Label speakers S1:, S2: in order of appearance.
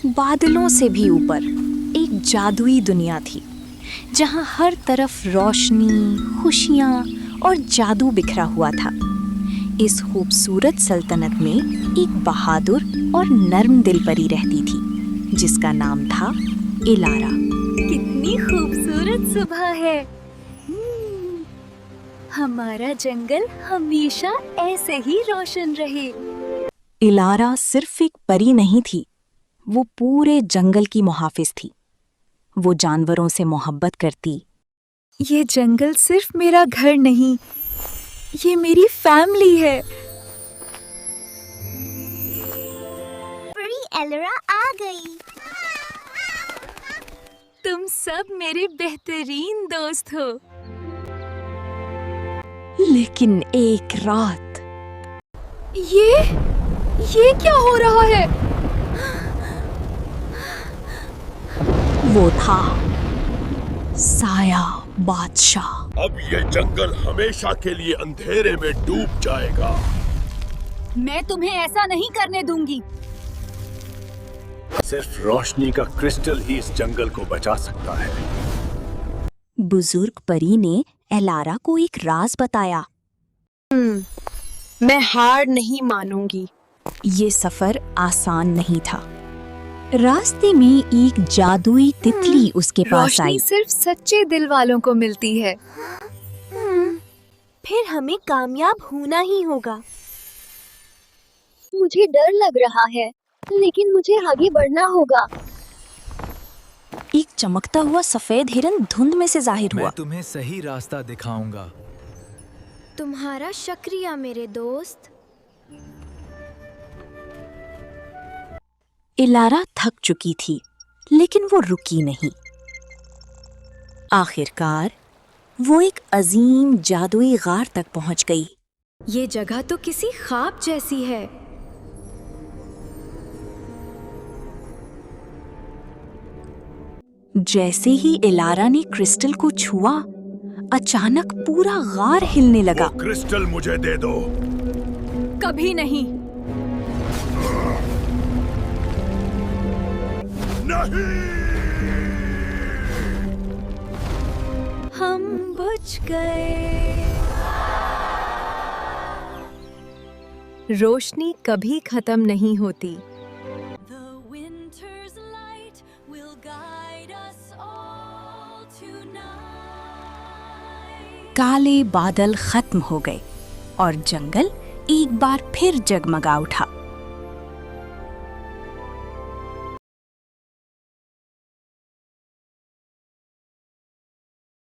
S1: बादलों से भी ऊपर एक जादुई दुनिया थी, जहां हर तरफ रोशनी, खुशियां और जादू बिखरा हुआ था। इस खूबसूरत सल्तनत में एक बहादुर और नर्म दिल परी रहती थी, जिसका नाम था इलारा।
S2: कितनी खूबसूरत सुबह है। हमारा जंगल हमेशा ऐसे ही रोशन रहे।
S1: इलारा सिर्फ एक परी नहीं थी, वो पूरे जंगल की मुहाफिज थी। वो जानवरों से मोहब्बत करती।
S2: ये जंगल सिर्फ मेरा घर नहीं, ये मेरी फैमिली है।
S3: परी एलोरा आ गई।
S2: तुम सब मेरे बेहतरीन दोस्त हो।
S1: लेकिन एक रात
S2: ये क्या हो रहा है?
S1: वो था साया बादशाह।
S4: अब ये जंगल हमेशा के लिए अंधेरे में डूब जाएगा।
S2: मैं तुम्हें ऐसा नहीं करने दूंगी।
S4: सिर्फ रोशनी का क्रिस्टल ही इस जंगल को बचा सकता है।
S1: बुजुर्ग परी ने एलारा को एक राज बताया।
S5: मैं हार नहीं मानूंगी।
S1: ये सफर आसान नहीं था। रास्ते में एक जादुई तितली उसके पास
S2: रोशनी
S1: आई।
S2: सिर्फ सच्चे दिल वालों को मिलती है।
S3: फिर हमें कामयाब होना ही होगा।
S5: मुझे डर लग रहा है, लेकिन मुझे आगे बढ़ना होगा।
S1: एक चमकता हुआ सफेद हिरन धुंध में से जाहिर हुआ।
S6: मैं तुम्हें सही रास्ता दिखाऊंगा।
S3: तुम्हारा शुक्रिया मेरे दोस्त।
S1: इलारा थक चुकी थी, लेकिन वो रुकी नहीं। आखिरकार वो एक अजीम जादुई गार तक पहुंच गई।
S2: ये जगह तो किसी ख्वाब जैसी है।
S1: जैसे ही इलारा ने क्रिस्टल को छुआ, अचानक पूरा गार हिलने लगा।
S4: वो क्रिस्टल मुझे दे दो।
S2: कभी नहीं।
S4: नहीं!
S2: हम बुझ गए। रोशनी कभी खत्म नहीं होती।
S1: काले बादल खत्म हो गए और जंगल एक बार फिर जगमगा उठा।